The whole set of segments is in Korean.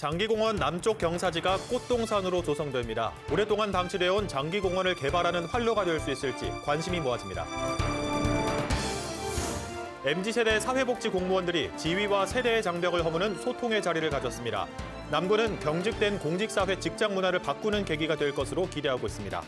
장기공원 남쪽 경사지가 꽃동산으로 조성됩니다. 오랫동안 방치되어온 장기공원을 개발하는 활로가 될 수 있을지 관심이 모아집니다. MZ세대 사회복지 공무원들이 지위와 세대의 장벽을 허무는 소통의 자리를 가졌습니다. 남구는 경직된 공직사회 직장 문화를 바꾸는 계기가 될 것으로 기대하고 있습니다.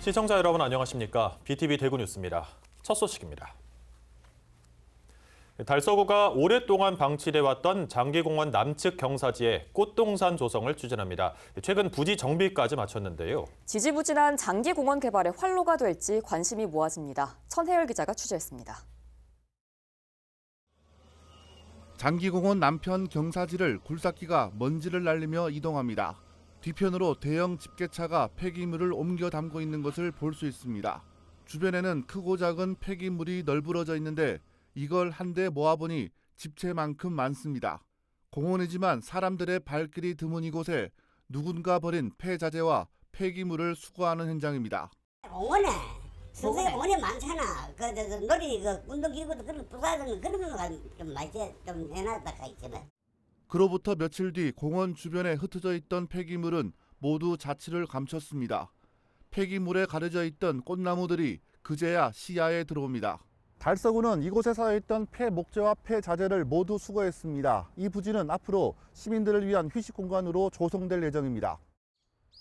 시청자 여러분 안녕하십니까? BTV 대구 뉴스입니다. 첫 소식입니다. 달서구가 오랫동안 방치돼 왔던 장기공원 남측 경사지에 꽃동산 조성을 추진합니다. 최근 부지 정비까지 마쳤는데요. 지지부진한 장기공원 개발의 활로가 될지 관심이 모아집니다. 천혜열 기자가 취재했습니다. 장기공원 남편 경사지를 굴삭기가 먼지를 날리며 이동합니다. 뒤편으로 대형 집게차가 폐기물을 옮겨 담고 있는 것을 볼 수 있습니다. 주변에는 크고 작은 폐기물이 널브러져 있는데 이걸 한데 모아보니 집채만큼 많습니다. 공원이지만 사람들의 발길이 드문 이곳에 누군가 버린 폐자재와 폐기물을 수거하는 현장입니다. 공원에 성수에 공원이 많잖아. 놀이 운동기구도 그런 부사하는 그런 거가 좀 많이 좀 해놨다가 있잖아. 그로부터 며칠 뒤 공원 주변에 흩어져 있던 폐기물은 모두 자취를 감췄습니다. 폐기물에 가려져 있던 꽃나무들이 그제야 시야에 들어옵니다. 달서구는 이곳에 쌓여있던 폐목재와 폐자재를 모두 수거했습니다. 이 부지는 앞으로 시민들을 위한 휴식 공간으로 조성될 예정입니다.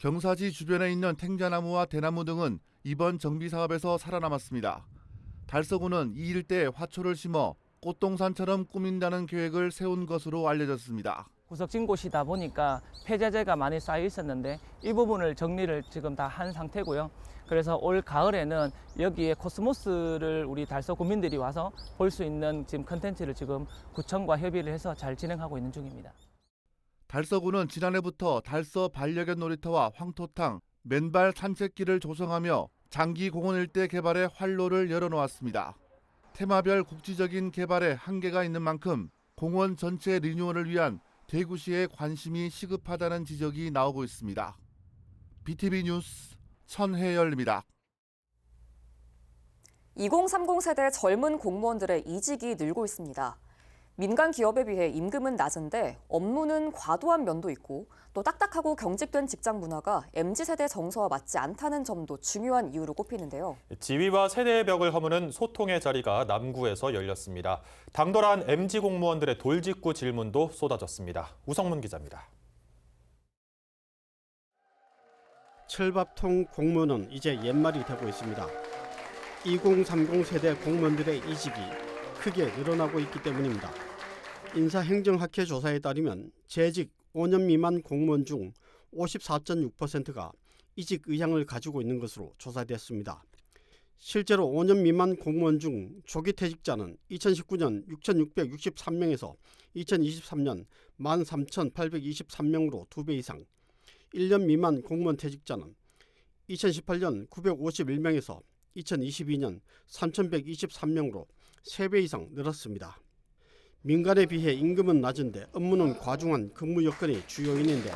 경사지 주변에 있는 탱자나무와 대나무 등은 이번 정비 사업에서 살아남았습니다. 달서구는 이 일대에 화초를 심어 꽃동산처럼 꾸민다는 계획을 세운 것으로 알려졌습니다. 구석진 곳이다 보니까 폐자재가 많이 쌓여 있었는데 이 부분을 정리를 지금 다 한 상태고요. 그래서 올 가을에는 여기에 코스모스를 우리 달서 구민들이 와서 볼 수 있는 지금 컨텐츠를 지금 구청과 협의를 해서 잘 진행하고 있는 중입니다. 달서구는 지난해부터 달서 반려견 놀이터와 황토탕, 맨발 산책길을 조성하며 장기공원 일대 개발의 활로를 열어놓았습니다. 테마별 국지적인 개발에 한계가 있는 만큼 공원 전체 리뉴얼을 위한 대구시의 관심이 시급하다는 지적이 나오고 있습니다. BTV 뉴스 천혜열입니다. 2030 세대 젊은 공무원들의 이직이 늘고 있습니다. 민간 기업에 비해 임금은 낮은데 업무는 과도한 면도 있고 또 딱딱하고 경직된 직장 문화가 MZ세대 정서와 맞지 않다는 점도 중요한 이유로 꼽히는데요. 지위와 세대의 벽을 허무는 소통의 자리가 남구에서 열렸습니다. 당돌한 MZ 공무원들의 돌직구 질문도 쏟아졌습니다. 우성문 기자입니다. 철밥통 공무원은 이제 옛말이 되고 있습니다. 2030 세대 공무원들의 이직이 크게 늘어나고 있기 때문입니다. 인사행정학회 조사에 따르면 재직 5년 미만 공무원 중 54.6%가 이직 의향을 가지고 있는 것으로 조사됐습니다. 실제로 5년 미만 공무원 중 조기 퇴직자는 2019년 6,663명에서 2023년 13,823명으로 2배 이상, 1년 미만 공무원 퇴직자는 2018년 951명에서 2022년 3,123명으로 3배 이상 늘었습니다. 민간에 비해 임금은 낮은데 업무는 과중한 근무 여건이 주요 요인인데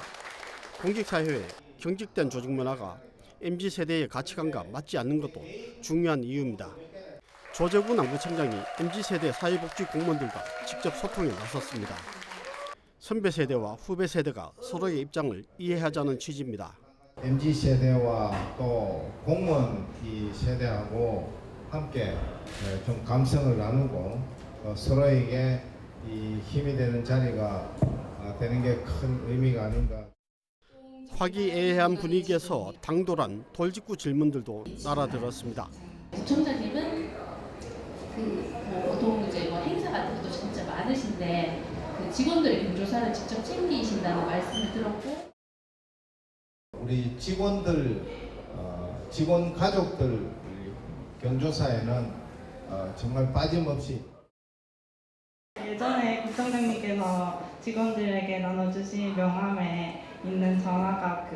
공직사회의 경직된 조직 문화가 MZ세대의 가치관과 맞지 않는 것도 중요한 이유입니다. 조재구 남구청장이 MZ세대 사회복지 공무원들과 직접 소통에 나섰습니다. 선배 세대와 후배 세대가 서로의 입장을 이해하자는 취지입니다. MZ세대와 또 공무원 이 세대하고 함께 좀 감성을 나누고 서로에게 이 힘이 되는 자리가 되는 게 큰 의미가 아닌가. 화기애애한 분위기에서 당돌한 돌직구 질문들도 날아들었습니다. 구청장님은 보통 이제 행사 같은 것도 진짜 많으신데 직원들의 경조사를 직접 챙기신다는 말씀을 들었고, 우리 직원들, 직원 가족들 경조사에는 정말 빠짐없이 예전에 구청장님께서 직원들에게 나눠주신 명함에 있는 전화가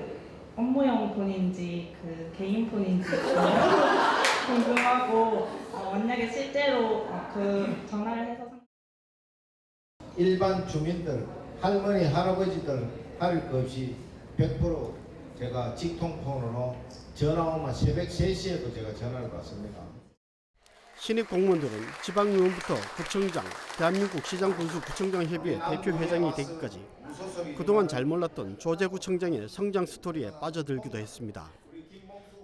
업무용 폰인지 그 개인 폰인지 궁금하고 만약에 실제로 그 전화를 해서 일반 주민들, 할머니, 할아버지들 할 것 없이 100% 제가 직통폰으로 전화 오면 새벽 3시에도 제가 전화를 받습니다. 신입 공무원들은 지방의원부터 구청장, 대한민국 시장군수구청장협의회 대표회장이 되기까지 그동안 잘 몰랐던 조제구청장의 성장 스토리에 빠져들기도 했습니다.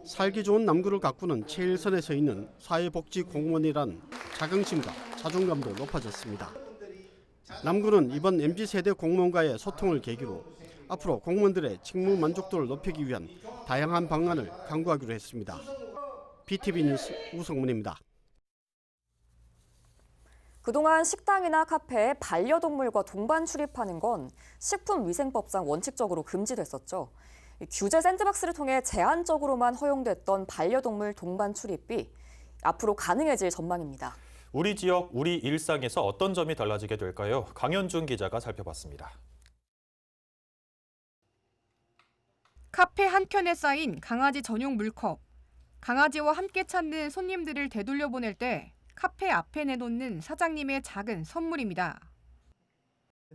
살기 좋은 남구를 가꾸는 최일선에 서 있는 사회복지공무원이란 자긍심과 자존감도 높아졌습니다. 남구는 이번 MZ세대 공무원과의 소통을 계기로 앞으로 공무원들의 직무 만족도를 높이기 위한 다양한 방안을 강구하기로 했습니다. BTV 뉴스 우성문입니다. 그동안 식당이나 카페에 반려동물과 동반 출입하는 건 식품위생법상 원칙적으로 금지됐었죠. 규제 샌드박스를 통해 제한적으로만 허용됐던 반려동물 동반 출입이 앞으로 가능해질 전망입니다. 우리 지역, 우리 일상에서 어떤 점이 달라지게 될까요? 강현준 기자가 살펴봤습니다. 카페 한켠에 쌓인 강아지 전용 물컵. 강아지와 함께 찾는 손님들을 되돌려 보낼 때 카페 앞에 내놓는 사장님의 작은 선물입니다.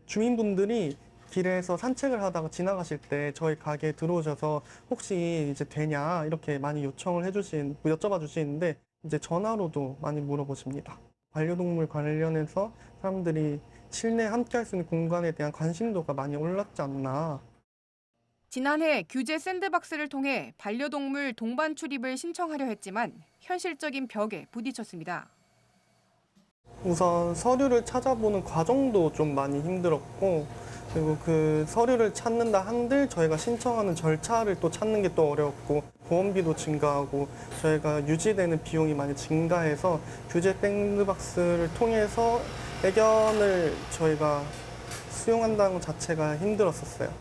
주민분들이 길에서 산책을 하다가 지나가실 때 저희 가게에 들어오셔서 혹시 이제 되냐 이렇게 많이 여쭤봐 주시는데 이제 전화로도 많이 물어보십니다. 반려동물 관련해서 사람들이 실내에 함께 할 수 있는 공간에 대한 관심도가 많이 올랐지 않나. 지난해 규제 샌드박스를 통해 반려동물 동반 출입을 신청하려 했지만 현실적인 벽에 부딪혔습니다. 우선 서류를 찾아보는 과정도 좀 많이 힘들었고, 그리고 그 서류를 찾는다 한들 저희가 신청하는 절차를 또 찾는 게 또 어려웠고, 보험비도 증가하고 저희가 유지되는 비용이 많이 증가해서 규제 샌드박스를 통해서 애견을 저희가 수용한다는 것 자체가 힘들었었어요.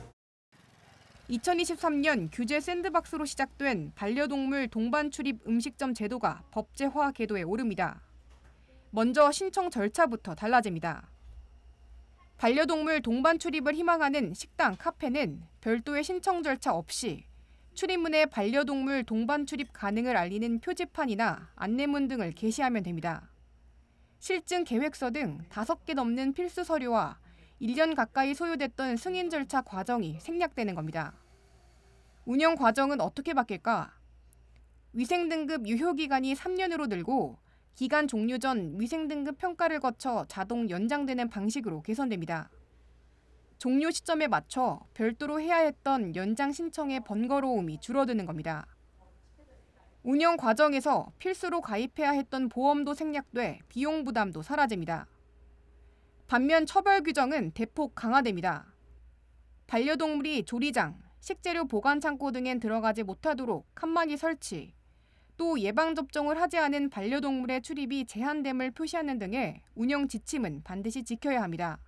2023년 규제 샌드박스로 시작된 반려동물 동반 출입 음식점 제도가 법제화 궤도에 오릅니다. 먼저 신청 절차부터 달라집니다. 반려동물 동반 출입을 희망하는 식당, 카페는 별도의 신청 절차 없이 출입문에 반려동물 동반 출입 가능을 알리는 표지판이나 안내문 등을 게시하면 됩니다. 실증 계획서 등 5개 넘는 필수 서류와 1년 가까이 소요됐던 승인 절차 과정이 생략되는 겁니다. 운영 과정은 어떻게 바뀔까? 위생등급 유효기간이 3년으로 늘고 기간 종료 전 위생등급 평가를 거쳐 자동 연장되는 방식으로 개선됩니다. 종료 시점에 맞춰 별도로 해야 했던 연장 신청의 번거로움이 줄어드는 겁니다. 운영 과정에서 필수로 가입해야 했던 보험도 생략돼 비용 부담도 사라집니다. 반면 처벌 규정은 대폭 강화됩니다. 반려동물이 조리장, 식재료 보관 창고 등엔 들어가지 못하도록 칸막이 설치, 또 예방접종을 하지 않은 반려동물의 출입이 제한됨을 표시하는 등의 운영 지침은 반드시 지켜야 합니다.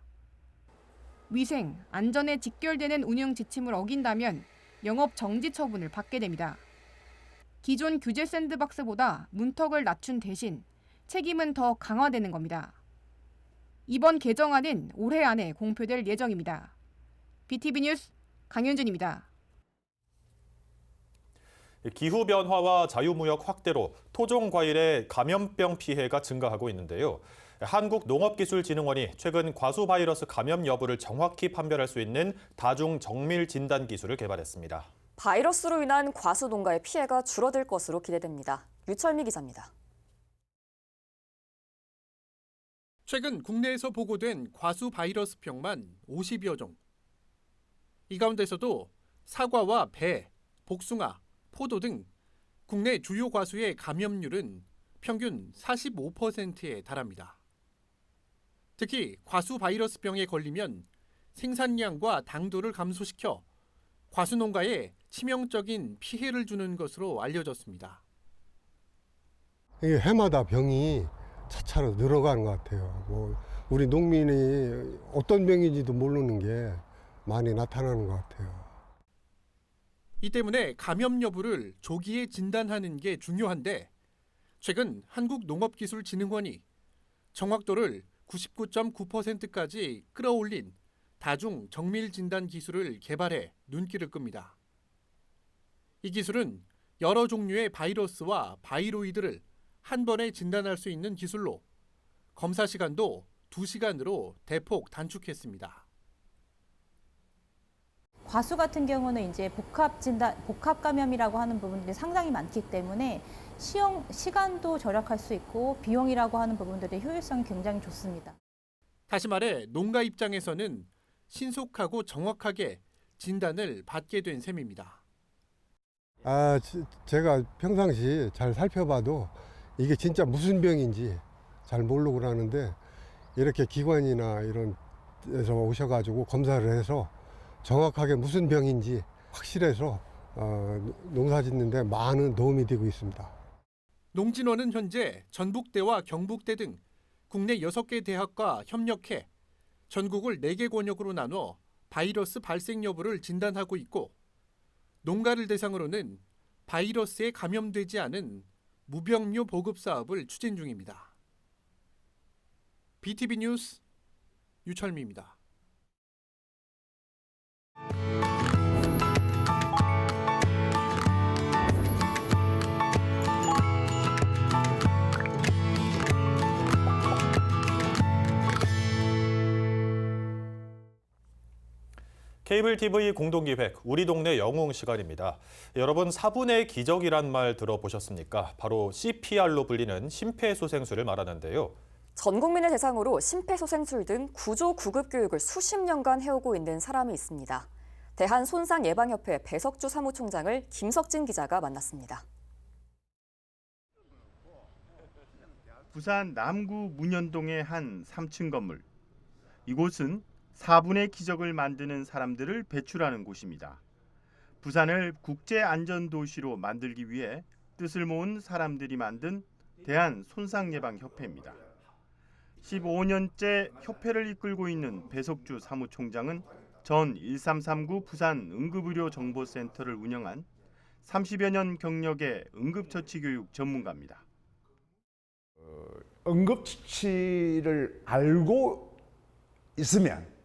위생, 안전에 직결되는 운영 지침을 어긴다면 영업 정지 처분을 받게 됩니다. 기존 규제 샌드박스보다 문턱을 낮춘 대신 책임은 더 강화되는 겁니다. 이번 개정안은 올해 안에 공표될 예정입니다. BTV 뉴스 강현준입니다. 기후변화와 자유무역 확대로 토종과일의 감염병 피해가 증가하고 있는데요. 한국농업기술진흥원이 최근 과수바이러스 감염 여부를 정확히 판별할 수 있는 다중 정밀 진단 기술을 개발했습니다. 바이러스로 인한 과수 농가의 피해가 줄어들 것으로 기대됩니다. 유철미 기자입니다. 최근 국내에서 보고된 과수 바이러스병만 50여 종. 이 가운데서도 사과와 배, 복숭아, 포도 등 국내 주요 과수의 감염률은 평균 45%에 달합니다. 특히 과수 바이러스병에 걸리면 생산량과 당도를 감소시켜 과수 농가에 치명적인 피해를 주는 것으로 알려졌습니다. 이게 해마다 병이 차차로 늘어가는 것 같아요. 우리 농민이 어떤 병인지도 모르는 게 많이 나타나는 것 같아요. 이 때문에 감염 여부를 조기에 진단하는 게 중요한데 최근 한국농업기술진흥원이 정확도를 99.9%까지 끌어올린 다중 정밀 진단 기술을 개발해 눈길을 끕니다. 이 기술은 여러 종류의 바이러스와 바이로이드를 한 번에 진단할 수 있는 기술로 검사 시간도 2시간으로 대폭 단축했습니다. 과수 같은 경우는 이제 복합 감염이라고 하는 부분들이 상당히 많기 때문에 시간도 절약할 수 있고 비용이라고 하는 부분들의 효율성이 굉장히 좋습니다. 다시 말해 농가 입장에서는 신속하고 정확하게 진단을 받게 된 셈입니다. 제가 평상시 잘 살펴봐도 이게 진짜 무슨 병인지 잘 모르고 그러는데 이렇게 기관이나 이런 데서 오셔가지고 검사를 해서 정확하게 무슨 병인지 확실해서 농사 짓는 데 많은 도움이 되고 있습니다. 농진원은 현재 전북대와 경북대 등 국내 6개 대학과 협력해 전국을 4개 권역으로 나눠 바이러스 발생 여부를 진단하고 있고 농가를 대상으로는 바이러스에 감염되지 않은 무병료 보급 사업을 추진 중입니다. BTV 뉴스 유철미입니다. 케이블 TV 공동기획 우리 동네 영웅 시간입니다. 여러분 4분의 기적이란 말 들어보셨습니까? 바로 CPR로 불리는 심폐소생술을 말하는데요. 전 국민을 대상으로 심폐소생술 등 구조 구급 교육을 수십 년간 해오고 있는 사람이 있습니다. 대한손상예방협회 배석주 사무총장을 김석진 기자가 만났습니다. 부산 남구 문현동의 한 3층 건물. 이곳은 4분의 기적을 만드는 사람들을 배출하는 곳입니다. 부산을 국제안전도시로 만들기 위해 뜻을 모은 사람들이 만든 대한손상예방협회입니다. 15년째 협회를 이끌고 있는 배석주 사무총장은 전 1339 부산 응급의료정보센터를 운영한 30여 년 경력의 응급처치교육 전문가입니다. 응급처치를 알고 있으면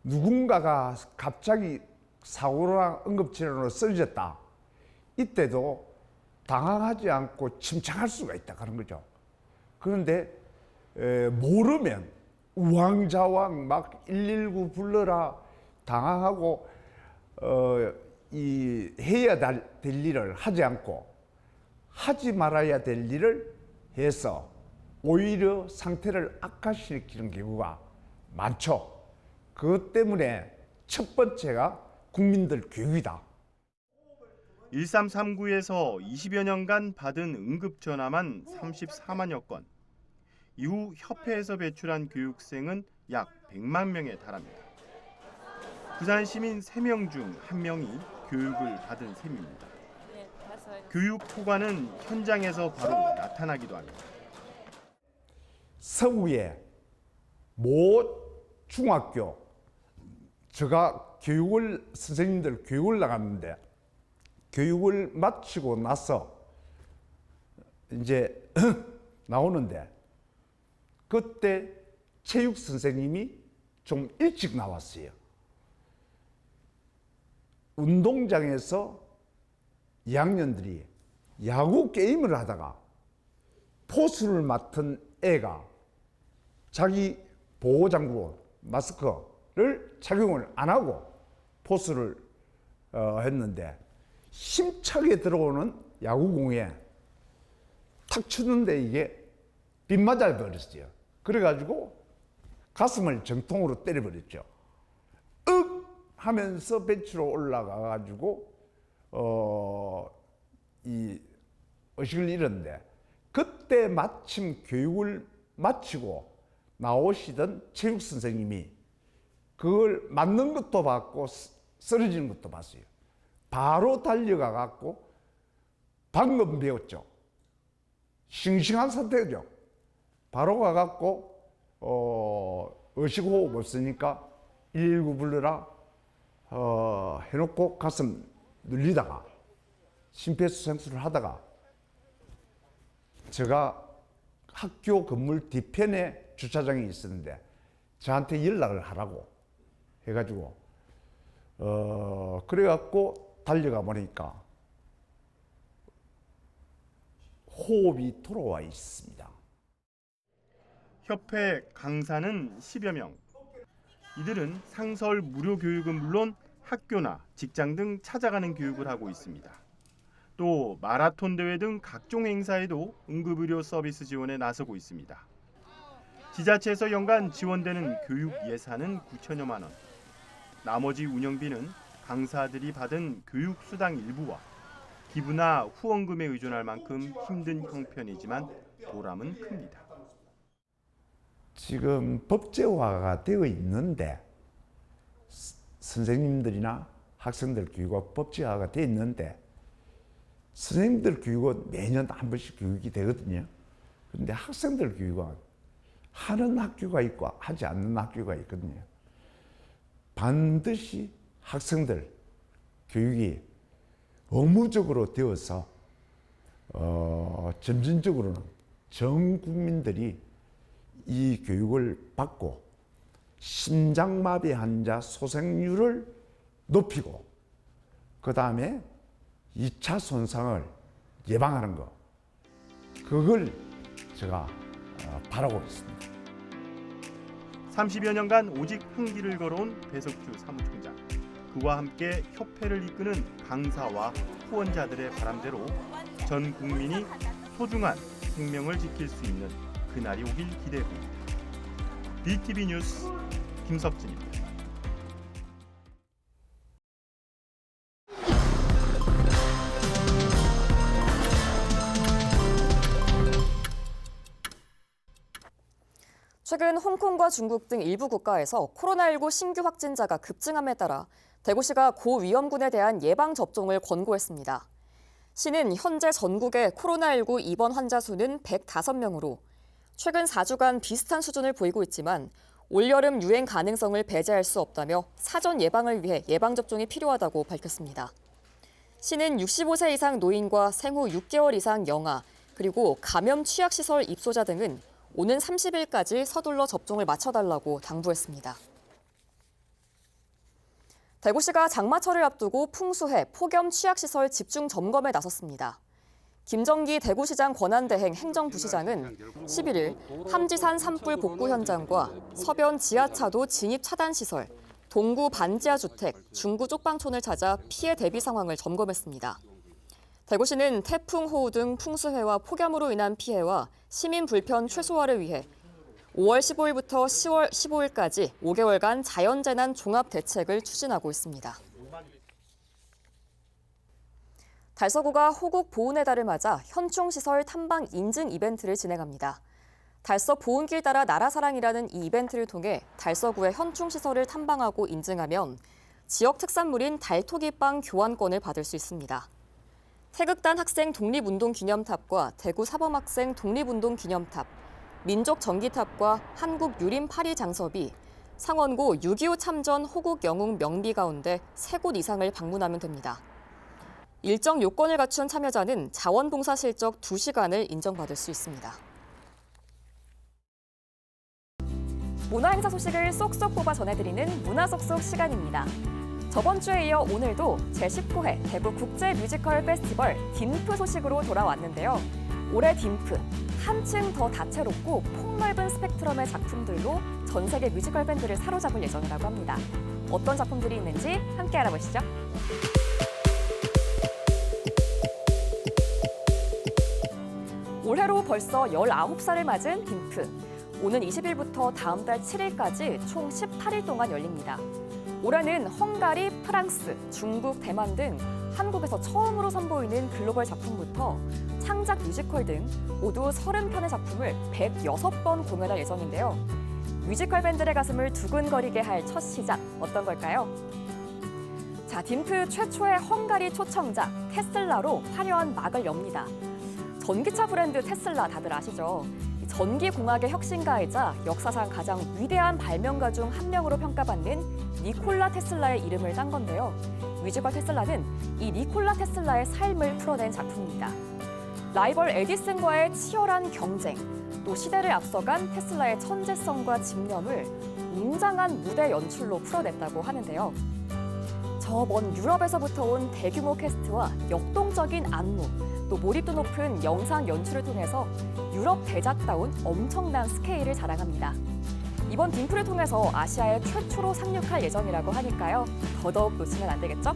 누군가가 갑자기 사고나 응급치료로 쓰러졌다. 이때도 당황하지 않고 침착할 수가 있다 그런 거죠. 그런데 모르면 우왕좌왕 막 119 불러라 당황하고 해야 될 일을 하지 않고 하지 말아야 될 일을 해서 오히려 상태를 악화시키는 경우가 많죠. 그것 때문에 첫 번째가 국민들 교육이다. 1339에서 20여 년간 받은 응급전화만 34만여 건. 이후 협회에서 배출한 교육생은 약 100만 명에 달합니다. 부산 시민 3명 중 1명이 교육을 받은 셈입니다. 교육 효과는 현장에서 바로 나타나기도 합니다. 서구의 모 중학교 제가 선생님들 교육을 나갔는데 교육을 마치고 나서 이제 나오는데 그때 체육 선생님이 좀 일찍 나왔어요. 운동장에서 2학년들이 야구 게임을 하다가 포수를 맡은 애가 자기 보호장구 마스크를 착용을 안 하고 포수를 했는데 힘차게 들어오는 야구공에 탁 치는데 이게 빗 맞아 버렸어요. 그래가지고 가슴을 정통으로 때려버렸죠. 윽 하면서 벤치로 올라가가지고 이 의식을 잃었는데 그때 마침 교육을 마치고 나오시던 체육 선생님이 그걸 맞는 것도 봤고 쓰러지는 것도 봤어요. 바로 달려가 갖고 방금 배웠죠. 싱싱한 상태죠. 바로 가 갖고 의식호흡 없으니까 119 불러라 해놓고 가슴 눌리다가 심폐소생술을 하다가 제가 학교 건물 뒤편에 주차장이 있었는데 저한테 연락을 하라고 해가지고 그래갖고 달려가 보니까 호흡이 돌아와 있습니다. 협회 강사는 10여 명. 이들은 상설 무료 교육은 물론 학교나 직장 등 찾아가는 교육을 하고 있습니다. 또 마라톤 대회 등 각종 행사에도 응급의료 서비스 지원에 나서고 있습니다. 지자체에서 연간 지원되는 교육 예산은 9천여만 원. 나머지 운영비는 강사들이 받은 교육 수당 일부와 기부나 후원금에 의존할 만큼 힘든 형편이지만 보람은 큽니다. 지금 법제화가 되어 있는데 선생님들이나 학생들 교육이 법제화가 되어 있는데 선생님들 교육은 매년 한 번씩 교육이 되거든요. 그런데 학생들 교육은 하는 학교가 있고 하지 않는 학교가 있거든요. 반드시 학생들 교육이 의무적으로 되어서 점진적으로는 전 국민들이 이 교육을 받고 심장마비 환자 소생률을 높이고 그 다음에 2차 손상을 예방하는 것, 그걸 제가 바라고 있습니다. 30여 년간 오직 한 길을 걸어온 배석주 사무총장. 그와 함께 협회를 이끄는 강사와 후원자들의 바람대로 전 국민이 소중한 생명을 지킬 수 있는 그날이 오길 기대해봅니다. BTV 뉴스 김석진입니다. 최근 홍콩과 중국 등 일부 국가에서 코로나19 신규 확진자가 급증함에 따라 대구시가 고위험군에 대한 예방접종을 권고했습니다. 시는 현재 전국의 코로나19 입원 환자 수는 105명으로 최근 4주간 비슷한 수준을 보이고 있지만 올여름 유행 가능성을 배제할 수 없다며 사전 예방을 위해 예방접종이 필요하다고 밝혔습니다. 시는 65세 이상 노인과 생후 6개월 이상 영아, 그리고 감염 취약시설 입소자 등은 오는 30일까지 서둘러 접종을 마쳐달라고 당부했습니다. 대구시가 장마철을 앞두고 풍수해 폭염 취약시설 집중 점검에 나섰습니다. 김정기 대구시장 권한대행 행정부시장은 11일 함지산 산불 복구 현장과 서변 지하차도 진입 차단 시설, 동구 반지하 주택, 중구 쪽방촌을 찾아 피해 대비 상황을 점검했습니다. 대구시는 태풍, 호우 등 풍수해와 폭염으로 인한 피해와 시민 불편 최소화를 위해 5월 15일부터 10월 15일까지 5개월간 자연재난 종합대책을 추진하고 있습니다. 달서구가 호국 보훈의 달을 맞아 현충시설 탐방 인증 이벤트를 진행합니다. 달서 보훈길 따라 나라사랑이라는 이 이벤트를 통해 달서구의 현충시설을 탐방하고 인증하면 지역 특산물인 달토기빵 교환권을 받을 수 있습니다. 태극단 학생 독립운동기념탑과 대구 사범학생 독립운동기념탑, 민족전기탑과 한국유림 파리 장섭이 상원고 6.25 참전 호국 영웅 명비 가운데 3곳 이상을 방문하면 됩니다. 일정 요건을 갖춘 참여자는 자원봉사 실적 2시간을 인정받을 수 있습니다. 문화행사 소식을 쏙쏙 뽑아 전해드리는 문화쏙쏙 시간입니다. 저번 주에 이어 오늘도 제19회 대구 국제 뮤지컬 페스티벌 딤프 소식으로 돌아왔는데요. 올해 딤프, 한층 더 다채롭고 폭넓은 스펙트럼의 작품들로 전 세계 뮤지컬 팬들을 사로잡을 예정이라고 합니다. 어떤 작품들이 있는지 함께 알아보시죠. 올해로 벌써 19살을 맞은 딤프. 오는 20일부터 다음 달 7일까지 총 18일 동안 열립니다. 올해는 헝가리, 프랑스, 중국, 대만 등 한국에서 처음으로 선보이는 글로벌 작품부터 창작 뮤지컬 등 모두 30편의 작품을 106번 공연할 예정인데요. 뮤지컬 팬들의 가슴을 두근거리게 할 첫 시작, 어떤 걸까요? 자, 딤프 최초의 헝가리 초청작 테슬라로 화려한 막을 엽니다. 전기차 브랜드 테슬라 다들 아시죠? 전기공학의 혁신가이자 역사상 가장 위대한 발명가 중 한 명으로 평가받는 니콜라 테슬라의 이름을 딴 건데요. 뮤지컬 테슬라는 이 니콜라 테슬라의 삶을 풀어낸 작품입니다. 라이벌 에디슨과의 치열한 경쟁, 또 시대를 앞서간 테슬라의 천재성과 집념을 웅장한 무대 연출로 풀어냈다고 하는데요. 저 먼 유럽에서부터 온 대규모 캐스트와 역동적인 안무, 또 몰입도 높은 영상 연출을 통해서 유럽 대작다운 엄청난 스케일을 자랑합니다. 이번 딤플을 통해서 아시아에 최초로 상륙할 예정이라고 하니까요. 더더욱 놓치면 안 되겠죠?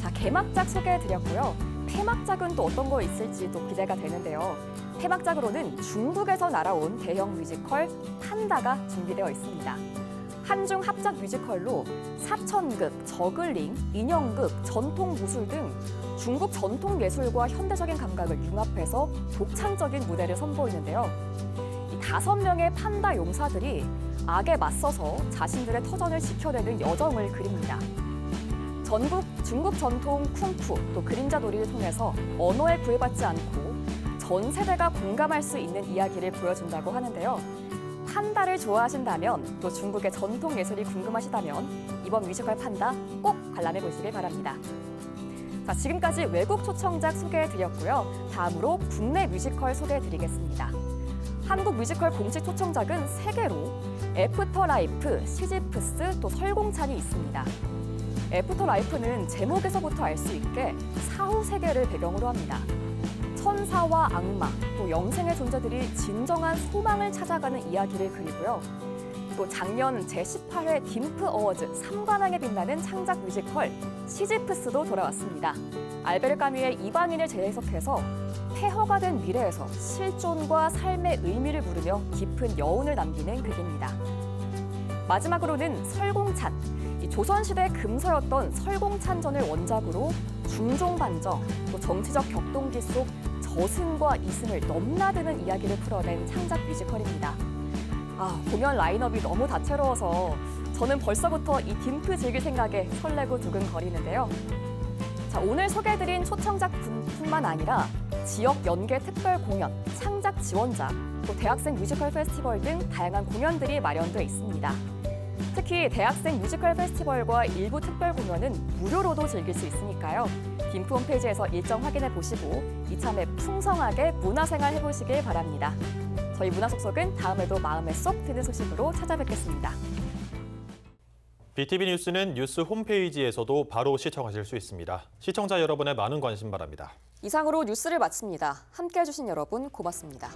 자, 개막작 소개해드렸고요. 폐막작은 또 어떤 거 있을지 또 기대가 되는데요. 폐막작으로는 중국에서 날아온 대형 뮤지컬 판다가 준비되어 있습니다. 한중 합작 뮤지컬로 사천극, 저글링, 인형극, 전통무술 등 중국 전통 예술과 현대적인 감각을 융합해서 독창적인 무대를 선보이는데요. 이 5명의 판다 용사들이 악에 맞서서 자신들의 터전을 지켜내는 여정을 그립니다. 중국 전통 쿵푸, 또 그림자 놀이를 통해서 언어에 구애받지 않고 전 세대가 공감할 수 있는 이야기를 보여준다고 하는데요. 판다를 좋아하신다면, 또 중국의 전통 예술이 궁금하시다면 이번 뮤지컬 판다 꼭 관람해 보시길 바랍니다. 자, 지금까지 외국 초청작 소개해드렸고요. 다음으로 국내 뮤지컬 소개해드리겠습니다. 한국 뮤지컬 공식 초청작은 3개로 애프터 라이프, 시지프스, 또 설공찬이 있습니다. 애프터 라이프는 제목에서부터 알 수 있게 사후 세계를 배경으로 합니다. 천사와 악마, 또 영생의 존재들이 진정한 소망을 찾아가는 이야기를 그리고요. 또 작년 제18회 딤프 어워즈 3관왕에 빛나는 창작 뮤지컬 시지프스도 돌아왔습니다. 알베르 까뮈의 이방인을 재해석해서 폐허가 된 미래에서 실존과 삶의 의미를 물으며 깊은 여운을 남기는 극입니다. 마지막으로는 설공찬. 조선시대 금서였던 설공찬전을 원작으로 중종반정, 또 정치적 격동기 속 저승과 이승을 넘나드는 이야기를 풀어낸 창작 뮤지컬입니다. 공연 라인업이 너무 다채로워서 저는 벌써부터 이 딤프 즐길 생각에 설레고 두근거리는데요. 자, 오늘 소개해드린 초청작뿐만 아니라 지역 연계 특별 공연, 창작 지원작, 또 대학생 뮤지컬 페스티벌 등 다양한 공연들이 마련돼 있습니다. 특히 대학생 뮤지컬 페스티벌과 일부 특별 공연은 무료로도 즐길 수 있으니까요. 딤프 홈페이지에서 일정 확인해 보시고 이참에 풍성하게 문화생활 해보시길 바랍니다. 저희 문화속속은 다음에도 마음에 쏙 드는 소식으로 찾아뵙겠습니다. BTV 뉴스는 뉴스 홈페이지에서도 바로 시청하실 수 있습니다. 시청자 여러분의 많은 관심 바랍니다. 이상으로 뉴스를 마칩니다. 함께해 주신 여러분 고맙습니다.